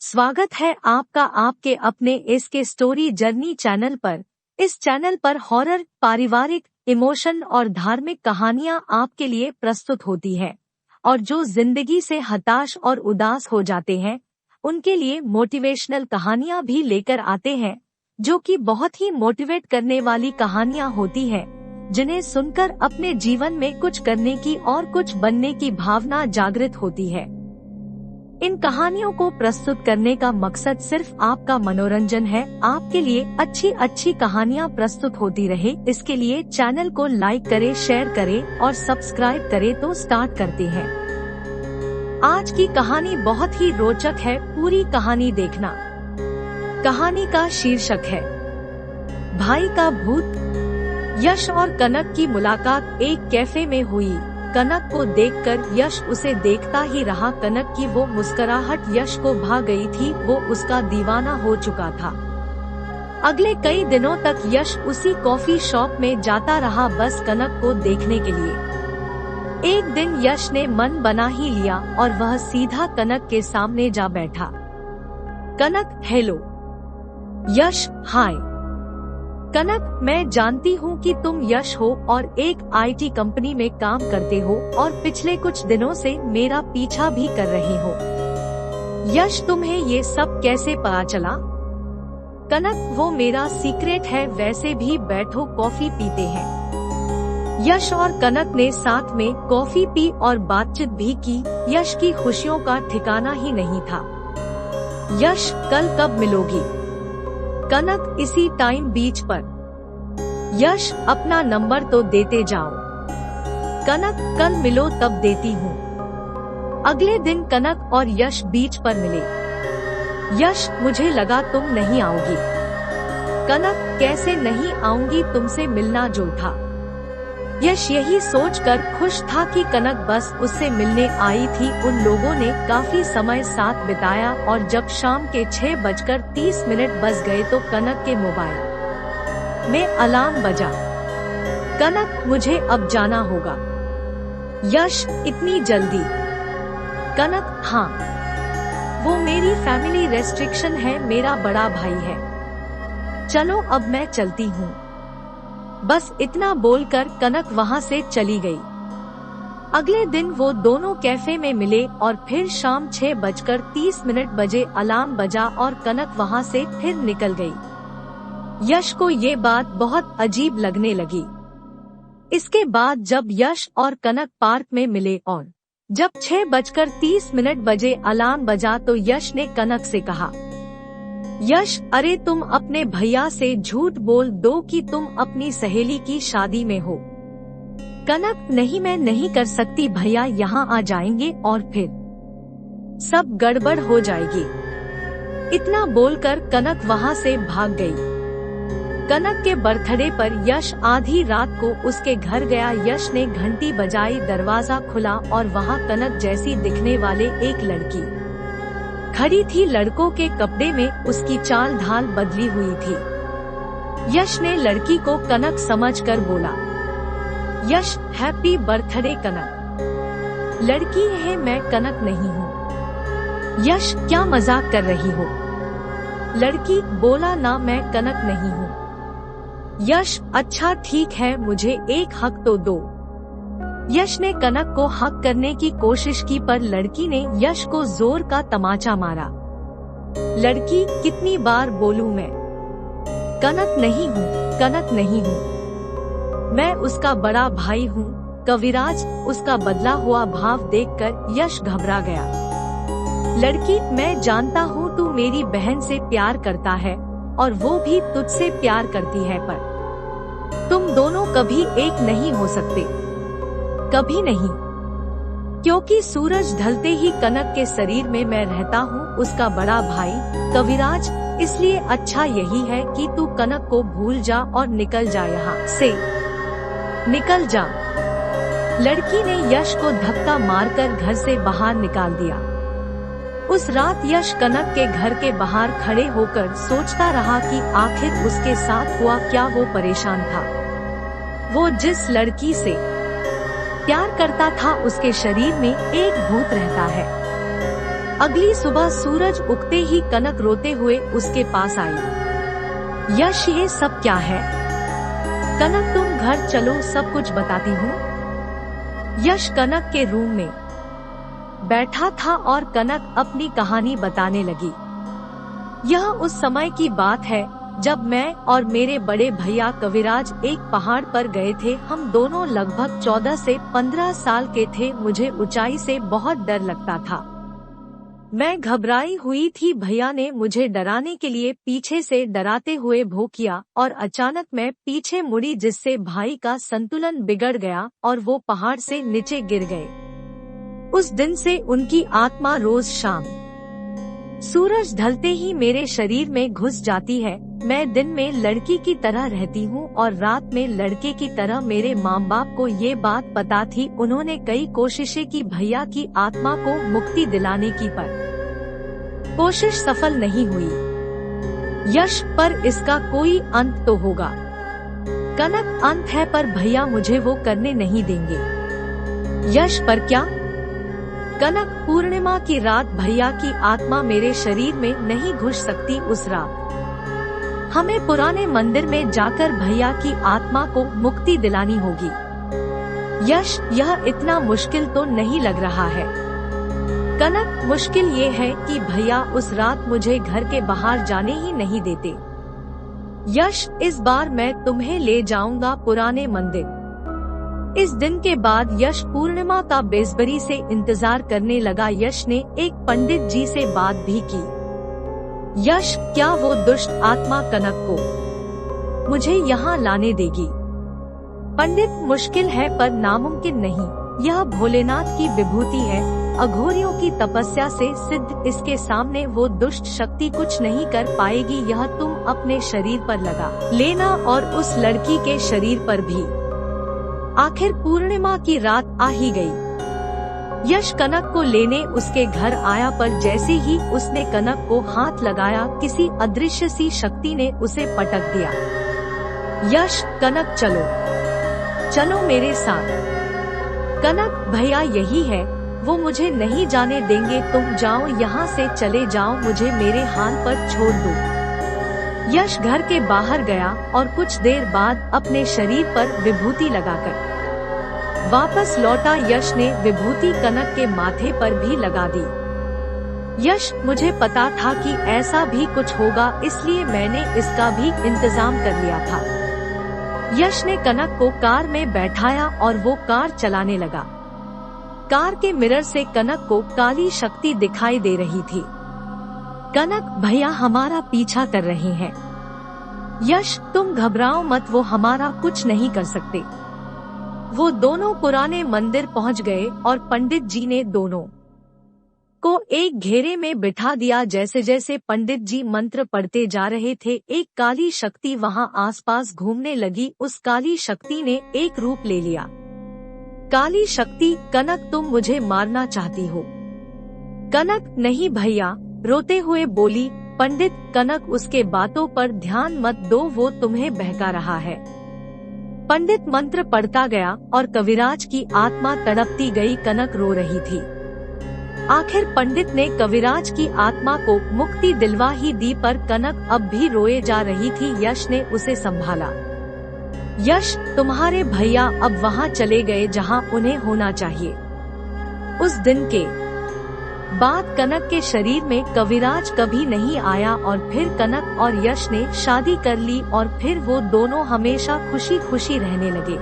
स्वागत है आपका आपके अपने इसके स्टोरी जर्नी चैनल पर। इस चैनल पर हॉरर, पारिवारिक, इमोशन और धार्मिक कहानियां आपके लिए प्रस्तुत होती है और जो जिंदगी से हताश और उदास हो जाते हैं उनके लिए मोटिवेशनल कहानियां भी लेकर आते हैं, जो कि बहुत ही मोटिवेट करने वाली कहानियां होती है, जिन्हें सुनकर अपने जीवन में कुछ करने की और कुछ बनने की भावना जागृत होती है। इन कहानियों को प्रस्तुत करने का मकसद सिर्फ आपका मनोरंजन है। आपके लिए अच्छी अच्छी कहानियां प्रस्तुत होती रहे, इसके लिए चैनल को लाइक करें, शेयर करें और सब्सक्राइब करें। तो स्टार्ट करते हैं। आज की कहानी बहुत ही रोचक है, पूरी कहानी देखना। कहानी का शीर्षक है भाई का भूत। यश और कनक की मुलाकात एक कैफे में हुई। कनक को देखकर यश उसे देखता ही रहा। कनक की वो मुस्कुराहट यश को भा गई थी, वो उसका दीवाना हो चुका था। अगले कई दिनों तक यश उसी कॉफी शॉप में जाता रहा, बस कनक को देखने के लिए। एक दिन यश ने मन बना ही लिया और वह सीधा कनक के सामने जा बैठा। कनक, हेलो। यश, हाय। कनक, मैं जानती हूँ कि तुम यश हो और एक आईटी कंपनी में काम करते हो और पिछले कुछ दिनों से मेरा पीछा भी कर रहे हो। यश, तुम्हें ये सब कैसे पता चला? कनक, वो मेरा सीक्रेट है, वैसे भी बैठो कॉफी पीते हैं। यश और कनक ने साथ में कॉफी पी और बातचीत भी की। यश की खुशियों का ठिकाना ही नहीं था। यश, कल कब मिलोगी? कनक, इसी टाइम बीच पर। यश, अपना नंबर तो देते जाओ। कनक, कल मिलो तब देती हूँ। अगले दिन कनक और यश बीच पर मिले। यश, मुझे लगा तुम नहीं आओगी। कनक, कैसे नहीं आऊंगी, तुमसे मिलना जो था। यश यही सोचकर खुश था कि कनक बस उससे मिलने आई थी। उन लोगों ने काफी समय साथ बिताया और जब शाम के 6:30 बज गए तो कनक के मोबाइल में अलार्म बजा। कनक, मुझे अब जाना होगा। यश, इतनी जल्दी? कनक, हाँ, वो मेरी फैमिली रेस्ट्रिक्शन है, मेरा बड़ा भाई है। चलो अब मैं चलती हूँ। बस इतना बोलकर कनक वहाँ से चली गई। अगले दिन वो दोनों कैफे में मिले और फिर शाम 6:30 बजे अलार्म बजा और कनक वहाँ से फिर निकल गई। यश को ये बात बहुत अजीब लगने लगी। इसके बाद जब यश और कनक पार्क में मिले और जब 6:30 बजे अलार्म बजा तो यश ने कनक से कहा, यश, अरे तुम अपने भैया से झूठ बोल दो कि तुम अपनी सहेली की शादी में हो। कनक, नहीं, मैं नहीं कर सकती, भैया यहाँ आ जाएंगे और फिर सब गड़बड़ हो जाएगी। इतना बोलकर कनक वहाँ से भाग गई। कनक के बर्थडे पर यश आधी रात को उसके घर गया। यश ने घंटी बजाई, दरवाजा खुला और वहाँ कनक जैसी दिखने वाले एक लड़की खड़ी थी। लड़कों के कपड़े में उसकी चाल ढाल बदली हुई थी। यश ने लड़की को कनक समझकर बोला, यश, हैप्पी बर्थडे कनक। लड़की है, मैं कनक नहीं हूँ। यश, क्या मजाक कर रही हो? लड़की बोला, ना, मैं कनक नहीं हूँ। यश, अच्छा ठीक है, मुझे एक हक तो दो। यश ने कनक को हक करने की कोशिश की पर लड़की ने यश को जोर का तमाचा मारा। लड़की, कितनी बार बोलूं मैं? कनक नहीं हूँ, कनक नहीं हूँ, मैं उसका बड़ा भाई हूँ। कविराज, उसका बदला हुआ भाव देखकर यश घबरा गया। लड़की, मैं जानता हूँ तू मेरी बहन से प्यार करता है और वो भी तुझसे प्यार करती है, पर तुम दोनों कभी एक नहीं हो सकते, कभी नहीं। क्योंकि सूरज ढलते ही कनक के शरीर में मैं रहता हूँ, उसका बड़ा भाई कविराज, इसलिए अच्छा यही है कि तू कनक को भूल जा और निकल जा, यहाँ से निकल जा। लड़की ने यश को धक्का मारकर घर से बाहर निकाल दिया। उस रात यश कनक के घर के बाहर खड़े होकर सोचता रहा कि आखिर उसके साथ हुआ क्या। वो परेशान था। वो जिस लड़की से प्यार करता था उसके शरीर में एक भूत रहता है। अगली सुबह सूरज उगते ही कनक रोते हुए उसके पास आई। यश, ये सब क्या है? कनक, तुम घर चलो, सब कुछ बताती हूँ। यश कनक के रूम में बैठा था और कनक अपनी कहानी बताने लगी। यह उस समय की बात है जब मैं और मेरे बड़े भैया कविराज एक पहाड़ पर गए थे। हम दोनों लगभग 14 से 15 साल के थे। मुझे ऊंचाई से बहुत डर लगता था। मैं घबराई हुई थी। भैया ने मुझे डराने के लिए पीछे से डराते हुए भौंकिया और अचानक मैं पीछे मुड़ी, जिससे भाई का संतुलन बिगड़ गया और वो पहाड़ से नीचे गिर गए। उस दिन से उनकी आत्मा रोज शाम सूरज ढलते ही मेरे शरीर में घुस जाती है। मैं दिन में लड़की की तरह रहती हूँ और रात में लड़के की तरह। मेरे माँ बाप को ये बात पता थी। उन्होंने कई कोशिशें की भैया की आत्मा को मुक्ति दिलाने की, पर कोशिश सफल नहीं हुई। यश, पर इसका कोई अंत तो होगा। कनक, अंत है, पर भैया मुझे वो करने नहीं देंगे। यश, पर क्या? कनक, पूर्णिमा की रात भैया की आत्मा मेरे शरीर में नहीं घुस सकती। उस रात हमें पुराने मंदिर में जाकर भैया की आत्मा को मुक्ति दिलानी होगी। यश, यह इतना मुश्किल तो नहीं लग रहा है। कनक, मुश्किल ये है कि भैया उस रात मुझे घर के बाहर जाने ही नहीं देते। यश, इस बार मैं तुम्हें ले जाऊंगा पुराने मंदिर। इस दिन के बाद यश पूर्णिमा का बेसब्री से इंतजार करने लगा। यश ने एक पंडित जी से बात भी की। यश, क्या वो दुष्ट आत्मा कनक को मुझे यहाँ लाने देगी? पंडित, मुश्किल है पर नामुमकिन नहीं। यह भोलेनाथ की विभूति है, अघोरियों की तपस्या से सिद्ध। इसके सामने वो दुष्ट शक्ति कुछ नहीं कर पाएगी। यह तुम अपने शरीर पर लगा लेना और उस लड़की के शरीर पर भी। आखिर पूर्णिमा की रात आ ही गई। यश कनक को लेने उसके घर आया, पर जैसे ही उसने कनक को हाथ लगाया, किसी अदृश्य सी शक्ति ने उसे पटक दिया। यश, कनक, चलो चलो मेरे साथ। कनक, भैया यही है, वो मुझे नहीं जाने देंगे। तुम जाओ, यहाँ से चले जाओ, मुझे मेरे हाथ पर छोड़ दो। यश घर के बाहर गया और कुछ देर बाद अपने शरीर पर विभूति लगाकर वापस लौटा। यश ने विभूति कनक के माथे पर भी लगा दी। यश, मुझे पता था कि ऐसा भी कुछ होगा, इसलिए मैंने इसका भी इंतजाम कर लिया था। यश ने कनक को कार में बैठाया और वो कार चलाने लगा। कार के मिरर से कनक को काली शक्ति दिखाई दे रही थी। कनक, भैया हमारा पीछा कर रहे हैं। यश, तुम घबराओ मत, वो हमारा कुछ नहीं कर सकते। वो दोनों पुराने मंदिर पहुंच गए और पंडित जी ने दोनों को एक घेरे में बिठा दिया। जैसे जैसे पंडित जी मंत्र पढ़ते जा रहे थे, एक काली शक्ति वहां आसपास घूमने लगी। उस काली शक्ति ने एक रूप ले लिया। काली शक्ति, कनक, तुम मुझे मारना चाहती हो? कनक, नहीं भैया, रोते हुए बोली। पंडित, कनक, उसके बातों पर ध्यान मत दो, वो तुम्हें बहका रहा है। पंडित मंत्र पढ़ता गया और कविराज की आत्मा तड़पती गई। कनक रो रही थी। आखिर पंडित ने कविराज की आत्मा को मुक्ति दिलवा ही दी, पर कनक अब भी रोए जा रही थी। यश ने उसे संभाला। यश, तुम्हारे भैया अब वहाँ चले गए जहाँ उन्हें होना चाहिए। उस दिन के बाद कनक के शरीर में कविराज कभी नहीं आया और फिर कनक और यश ने शादी कर ली और फिर वो दोनों हमेशा खुशी खुशी रहने लगे।